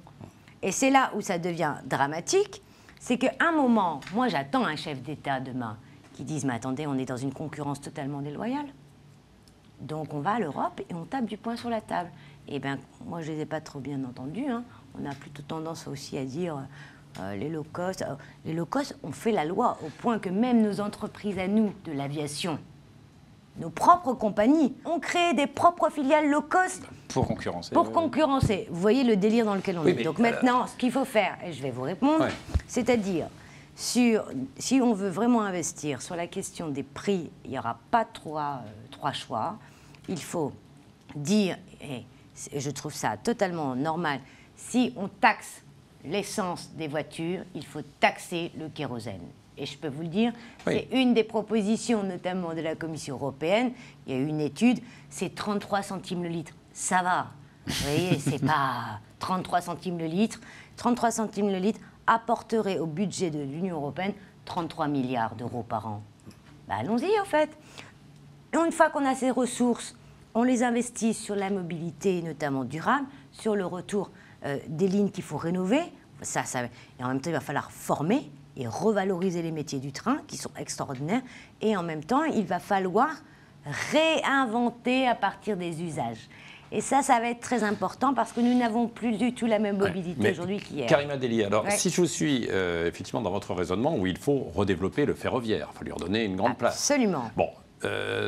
Et c'est là où ça devient dramatique, c'est qu'à un moment, moi j'attends un chef d'État demain qui dise « mais attendez, on est dans une concurrence totalement déloyale. Donc on va à l'Europe et on tape du poing sur la table. » Eh bien, moi je ne les ai pas trop bien entendus. On a plutôt tendance aussi à dire les low cost. Les low cost ont fait la loi au point que même nos entreprises à nous de l'aviation, nos propres compagnies, ont créé des propres filiales low cost. Pour concurrencer. Pour concurrencer. Vous voyez le délire dans lequel on est. Donc maintenant, ce qu'il faut faire, et je vais vous répondre, c'est-à-dire, si on veut vraiment investir sur la question des prix, il n'y aura pas trois choix. Il faut dire, et je trouve ça totalement normal, si on taxe l'essence des voitures, il faut taxer le kérosène. Et je peux vous le dire, c'est une des propositions, notamment de la Commission européenne. Il y a eu une étude, c'est 33 centimes le litre. Ça va. Vous voyez, c'est pas 33 centimes le litre. 33 centimes le litre apporterait au budget de l'Union européenne 33 milliards d'euros par an. Allons-y, en fait. Et une fois qu'on a ces ressources, on les investit sur la mobilité, notamment durable, sur le retour des lignes qu'il faut rénover. Et en même temps, il va falloir former et revaloriser les métiers du train, qui sont extraordinaires. Et en même temps, il va falloir réinventer à partir des usages. Et ça va être très important parce que nous n'avons plus du tout la même mobilité aujourd'hui qu'hier. Karima Delli, alors si je suis effectivement dans votre raisonnement où il faut redévelopper le ferroviaire, il faut lui redonner une grande place. Absolument. Bon,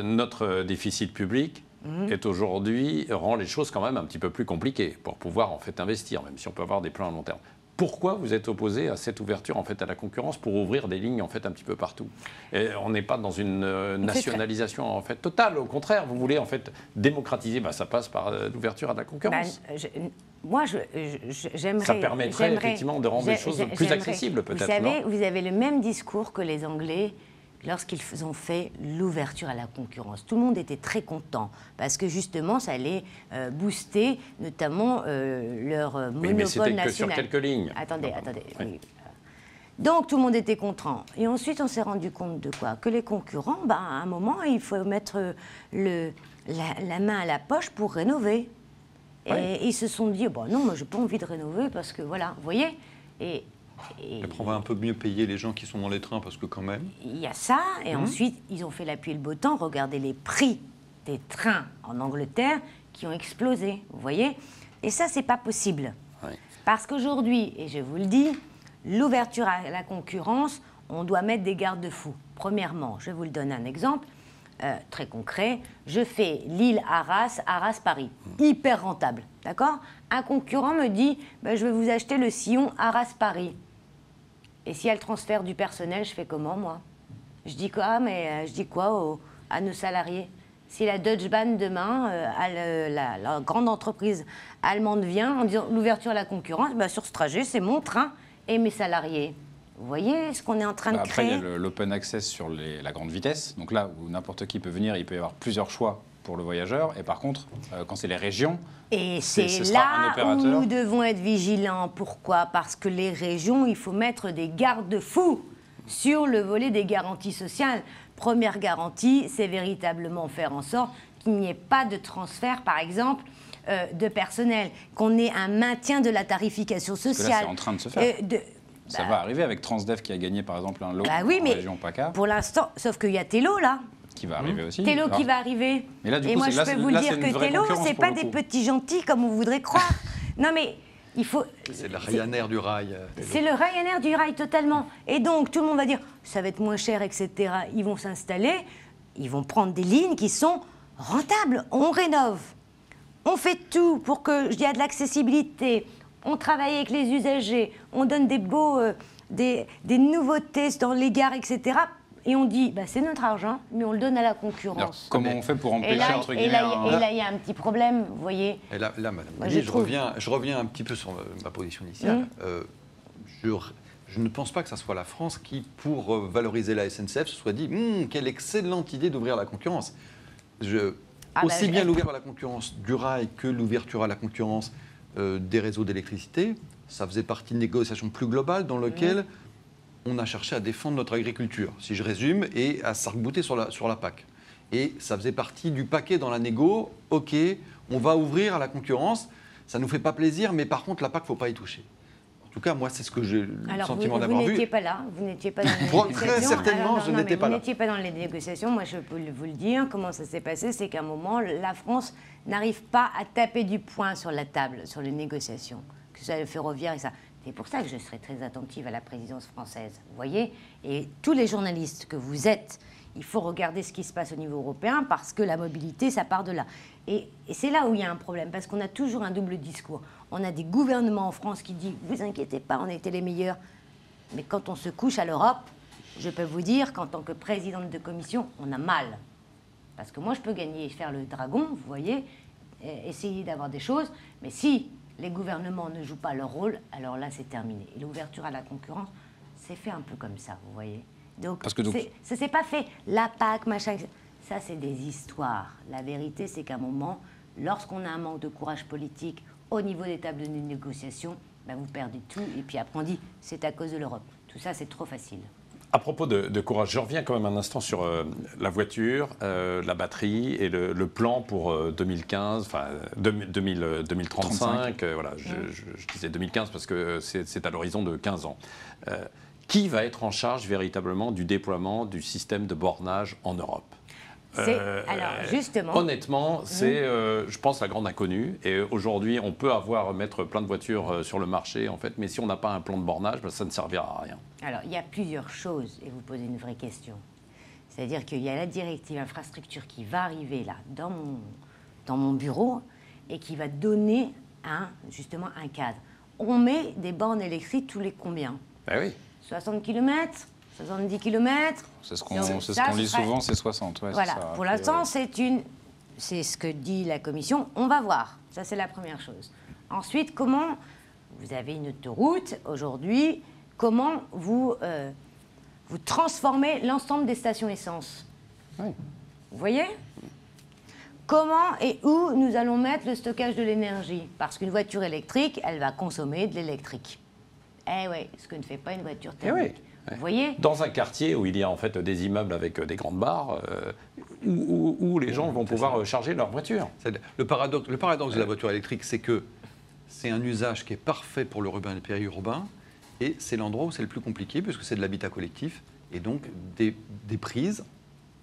notre déficit public, est aujourd'hui, rend les choses quand même un petit peu plus compliquées pour pouvoir en fait investir, même si on peut avoir des plans à long terme. Pourquoi vous êtes opposé à cette ouverture en fait à la concurrence pour ouvrir des lignes en fait un petit peu partout? Et on n'est pas dans une nationalisation en fait totale. Au contraire, vous voulez en fait démocratiser. Ça passe par l'ouverture à la concurrence. Moi, j'aimerais. Ça permettrait effectivement de rendre les choses plus accessibles, peut-être. Vous savez, vous avez le même discours que les Anglais lorsqu'ils ont fait l'ouverture à la concurrence. Tout le monde était très content parce que justement, ça allait booster notamment leur monopole mais c'était national. Que sur quelques lignes. Attendez. Oui. Donc tout le monde était content. Et ensuite, on s'est rendu compte de quoi? Que les concurrents, à un moment, il faut mettre la main à la poche pour rénover. Et ils se sont dit, non, moi, je n'ai pas envie de rénover parce que voilà, vous voyez. Et après, on va un peu mieux payer les gens qui sont dans les trains parce que quand même... Il y a ça, et ensuite, ils ont fait la pluie et le beau temps. Regardez les prix des trains en Angleterre qui ont explosé, vous voyez. Et ça, c'est pas possible. Oui. Parce qu'aujourd'hui, et je vous le dis, l'ouverture à la concurrence, on doit mettre des garde-fous. Premièrement, je vous le donne un exemple très concret. Je fais Lille-Arras, Arras-Paris. Hyper rentable, d'accord? Un concurrent me dit, je vais vous acheter le sillon Arras-Paris. Et si elle transfère du personnel, je fais comment, moi? Je dis quoi, à nos salariés? Si la Deutsche Bahn, demain, la grande entreprise allemande vient en disant l'ouverture à la concurrence, sur ce trajet, c'est mon train et mes salariés. Vous voyez ce qu'on est en train de créer? Après, il y a l'open access sur la grande vitesse. Donc là, où n'importe qui peut venir, il peut y avoir plusieurs choix pour le voyageur. Et par contre, quand c'est les régions... Et c'est là où nous devons être vigilants. Pourquoi? Parce que les régions, il faut mettre des garde-fous sur le volet des garanties sociales. Première garantie, c'est véritablement faire en sorte qu'il n'y ait pas de transfert, par exemple, de personnel, qu'on ait un maintien de la tarification sociale. Là, c'est en train de se faire. Ça va arriver avec Transdev qui a gagné, par exemple, un lot en région PACA. Pour l'instant, sauf qu'il y a Tello, là. Qui va arriver aussi. Tello qui va arriver. Mais là, du coup, et moi, je peux vous dire que Tello, c'est pas des petits gentils comme on voudrait croire. Non, mais il faut... C'est le Ryanair du rail. C'est le Ryanair du rail, totalement. Et donc, tout le monde va dire, ça va être moins cher, etc. Ils vont s'installer, ils vont prendre des lignes qui sont rentables. On rénove. On fait tout pour que, il y ait de l'accessibilité. On travaille avec les usagers. On donne des nouveautés dans les gares, etc. Et on dit, c'est notre argent, mais on le donne à la concurrence. Alors, comment on fait pour empêcher, entre guillemets... Et là, il y a un petit problème, vous voyez. Et là madame, je reviens un petit peu sur ma position initiale. Je ne pense pas que ce soit la France qui, pour valoriser la SNCF, se soit dit « Quelle excellente idée d'ouvrir la concurrence ». Aussi bien l'ouverture à la concurrence du rail que l'ouverture à la concurrence des réseaux d'électricité, ça faisait partie de négociations plus globales dans lesquelles on a cherché à défendre notre agriculture, si je résume, et à s'arc-bouter sur la PAC. Et ça faisait partie du paquet dans la négo, ok, on va ouvrir à la concurrence, ça ne nous fait pas plaisir, mais par contre, la PAC, il ne faut pas y toucher. En tout cas, moi, c'est ce que j'ai le sentiment d'avoir vu. Vous n'étiez pas là, vous n'étiez pas dans les négociations. Très certainement, je n'étais pas là. Vous n'étiez pas dans les négociations, moi je peux vous le dire. Comment ça s'est passé? C'est qu'à un moment, la France n'arrive pas à taper du poing sur la table, sur les négociations, que ce soit le ferroviaire et ça. C'est pour ça que je serai très attentive à la présidence française, vous voyez. Et tous les journalistes que vous êtes, il faut regarder ce qui se passe au niveau européen parce que la mobilité, ça part de là. Et c'est là où il y a un problème, parce qu'on a toujours un double discours. On a des gouvernements en France qui disent « Vous inquiétez pas, on était les meilleurs ». Mais quand on se couche à l'Europe, je peux vous dire qu'en tant que présidente de commission, on a mal. Parce que moi, je peux gagner et faire le dragon, vous voyez, essayer d'avoir des choses, mais si les gouvernements ne jouent pas leur rôle, alors là, c'est terminé. Et l'ouverture à la concurrence, c'est fait un peu comme ça, vous voyez. Donc, ça ne s'est pas fait la PAC, machin... Ça, c'est des histoires. La vérité, c'est qu'à un moment, lorsqu'on a un manque de courage politique au niveau des tables de négociation, vous perdez tout. Et puis après, on dit, c'est à cause de l'Europe. Tout ça, c'est trop facile. À propos de courage, je reviens quand même un instant sur la voiture, la batterie et le plan pour 2015, enfin 2035. Voilà, je disais 2015 parce que c'est à l'horizon de 15 ans. Qui va être en charge véritablement du déploiement du système de bornage en Europe? Alors, justement... Honnêtement, c'est, je pense, la grande inconnue. Et aujourd'hui, on peut mettre plein de voitures sur le marché, en fait, mais si on n'a pas un plan de bornage, ça ne servira à rien. Alors, il y a plusieurs choses, et vous posez une vraie question. C'est-à-dire qu'il y a la directive infrastructure qui va arriver, là, dans mon bureau et qui va donner justement un cadre. On met des bornes électriques tous les combien? Ben oui. 60 km, 70 km. C'est ce qu'on lit souvent, c'est 60. Ouais, voilà, ça, pour l'instant, c'est ce que dit la Commission. On va voir. Ça, c'est la première chose. Ensuite, comment vous avez une autoroute aujourd'hui, comment vous transformez l'ensemble des stations essence? Oui. Vous voyez? Comment et où nous allons mettre le stockage de l'énergie? Parce qu'une voiture électrique, elle va consommer de l'électrique. Eh oui, ce que ne fait pas une voiture thermique. Oui. Vous voyez? Dans un quartier où il y a en fait des immeubles avec des grandes barres, où les gens vont pouvoir charger leur voiture. Le paradoxe de la voiture électrique, c'est que c'est un usage qui est parfait pour l'urbain et le périurbain, et c'est l'endroit où c'est le plus compliqué, puisque c'est de l'habitat collectif, et donc des prises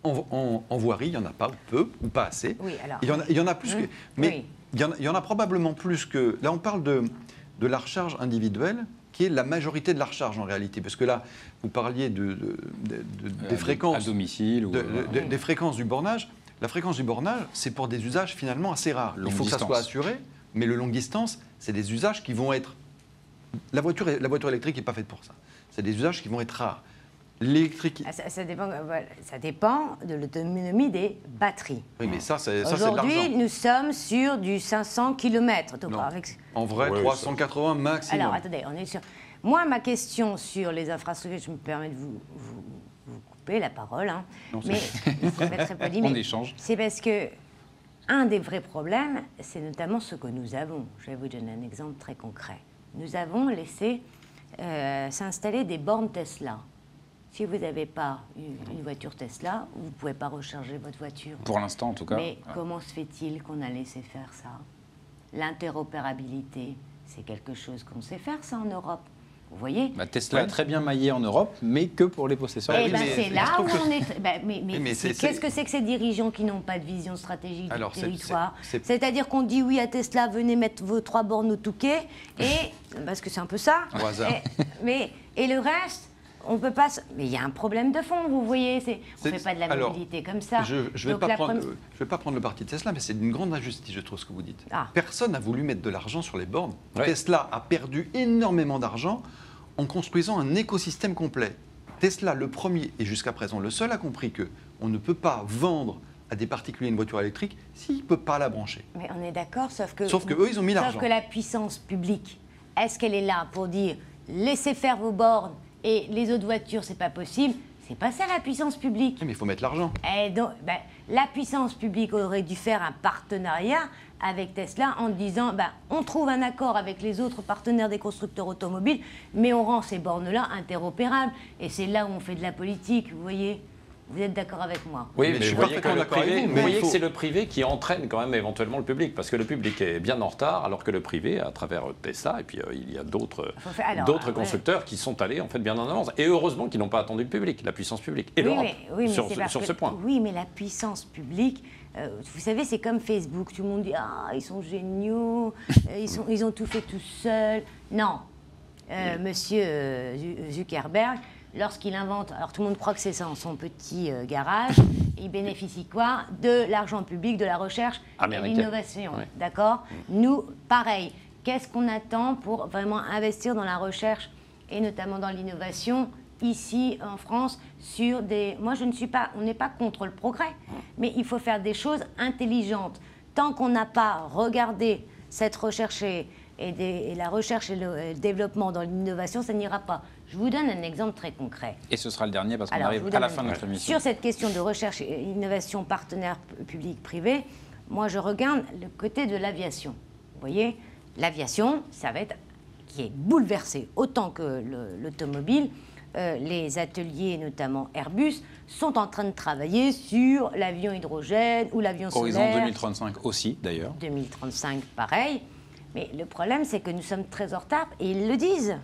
en voirie, il n'y en a pas, ou peu, ou pas assez. Oui, alors, il y en a plus que... Mais oui. il y en a probablement plus que... Là, on parle de la recharge individuelle, qui est la majorité de la recharge en réalité. Parce que là, vous parliez des fréquences... À domicile ou... des fréquences du bornage. La fréquence du bornage, c'est pour des usages finalement assez rares. Il faut que ça soit assuré, mais le longue distance, c'est des usages qui vont être... La voiture électrique n'est pas faite pour ça. C'est des usages qui vont être rares. L'électrique... Ça dépend de l'autonomie des batteries. Oui, mais ça, c'est de l'argent. Aujourd'hui, nous sommes sur du 500 km. Non. En vrai, 380 maximum. Alors, attendez, on est sur... Moi, ma question sur les infrastructures, je me permets de vous couper la parole, hein, non, mais c'est pas très poli, mais on échange. C'est parce que un des vrais problèmes, c'est notamment ce que nous avons. Je vais vous donner un exemple très concret. Nous avons laissé s'installer des bornes Tesla. Si vous n'avez pas une voiture Tesla, vous ne pouvez pas recharger votre voiture. Pour l'instant, en tout cas. Mais comment se fait-il qu'on a laissé faire ça? L'interopérabilité, c'est quelque chose qu'on sait faire, ça, en Europe. Vous voyez? Tesla est très bien maillé en Europe, mais que pour les possesseurs. Eh bien, c'est là où on est... qu'est-ce que c'est que ces dirigeants qui n'ont pas de vision stratégique du territoire? C'est-à-dire qu'on dit oui à Tesla, venez mettre vos 3 bornes au Touquet, parce que c'est un peu ça. Au hasard. Et le reste... On peut pas. Mais il y a un problème de fond, vous voyez. On ne fait pas de la mobilité comme ça. Je ne vais pas prendre le parti de Tesla, mais c'est d'une grande injustice, je trouve, ce que vous dites. Personne n'a voulu mettre de l'argent sur les bornes. Ouais. Tesla a perdu énormément d'argent en construisant un écosystème complet. Tesla, le premier et jusqu'à présent le seul, a compris qu'on ne peut pas vendre à des particuliers une voiture électrique s'il ne peut pas la brancher. Mais on est d'accord, sauf que eux, ils ont mis l'argent. Sauf que la puissance publique, est-ce qu'elle est là pour dire laissez faire vos bornes et les autres voitures, c'est pas possible? C'est pas ça la puissance publique. Mais il faut mettre l'argent. Et donc, la puissance publique aurait dû faire un partenariat avec Tesla en disant on trouve un accord avec les autres partenaires des constructeurs automobiles, mais on rend ces bornes-là interopérables. Et c'est là où on fait de la politique, vous voyez. Vous êtes d'accord avec moi? Oui, mais vous voyez que c'est le privé qui entraîne quand même éventuellement le public, parce que le public est bien en retard, alors que le privé, à travers Tesla, et puis il y a d'autres constructeurs qui sont allés en fait bien en avance. Et heureusement qu'ils n'ont pas attendu le public, la puissance publique, et l'Europe, sur ce point. Oui, mais la puissance publique, vous savez, c'est comme Facebook. Tout le monde dit « Ah, ils sont géniaux, ils ont tout fait tout seuls. » Non. Monsieur Zuckerberg, lorsqu'il invente, alors tout le monde croit que c'est son petit garage, il bénéficie quoi? De l'argent public, de la recherche et de l'innovation. Ouais. D'accord? Nous, pareil. Qu'est-ce qu'on attend pour vraiment investir dans la recherche et notamment dans l'innovation ici en France sur des... Moi, on n'est pas contre le progrès, mais il faut faire des choses intelligentes. Tant qu'on n'a pas regardé cette recherche et la recherche et le développement dans l'innovation, ça n'ira pas. Je vous donne un exemple très concret. Et ce sera le dernier parce qu'on arrive à la fin de notre émission. Sur cette question de recherche et innovation partenaire public-privé, moi je regarde le côté de l'aviation. Vous voyez, l'aviation, ça va être qui est bouleversée autant que l'automobile. Les ateliers, notamment Airbus, sont en train de travailler sur l'avion hydrogène ou l'avion solaire. Horizon 2035 aussi, d'ailleurs. 2035, pareil. Mais le problème, c'est que nous sommes très en retard, et ils le disent.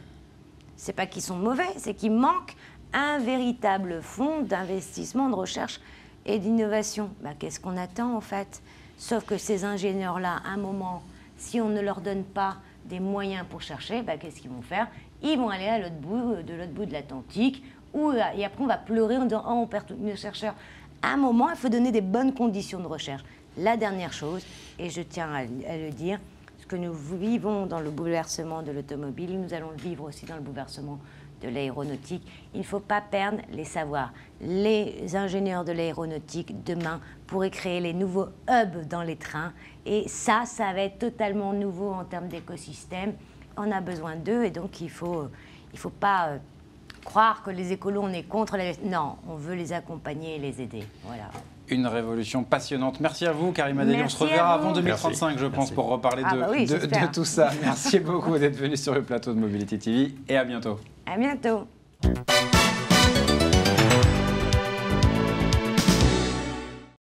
C'est pas qu'ils sont mauvais, c'est qu'il manque un véritable fonds d'investissement, de recherche et d'innovation. Qu'est-ce qu'on attend, en fait? Sauf que ces ingénieurs-là, à un moment, si on ne leur donne pas des moyens pour chercher, qu'est-ce qu'ils vont faire? Ils vont aller à l'autre bout de l'Atlantique, et après on va pleurer en disant « Oh, on perd tous nos chercheurs ». À un moment, il faut donner des bonnes conditions de recherche. La dernière chose, et je tiens à le dire, ce que nous vivons dans le bouleversement de l'automobile, nous allons le vivre aussi dans le bouleversement de l'aéronautique. Il ne faut pas perdre les savoirs. Les ingénieurs de l'aéronautique, demain, pourraient créer les nouveaux hubs dans les trains. Et ça va être totalement nouveau en termes d'écosystème. On a besoin d'eux et donc il faut pas croire que les écolos, on est contre les... Non, on veut les accompagner et les aider. Voilà. Une révolution passionnante. Merci à vous, Karima Delli. On se reverra avant 2035, je pense, pour reparler de tout ça. Merci beaucoup d'être venu sur le plateau de Mobility TV et à bientôt. À bientôt.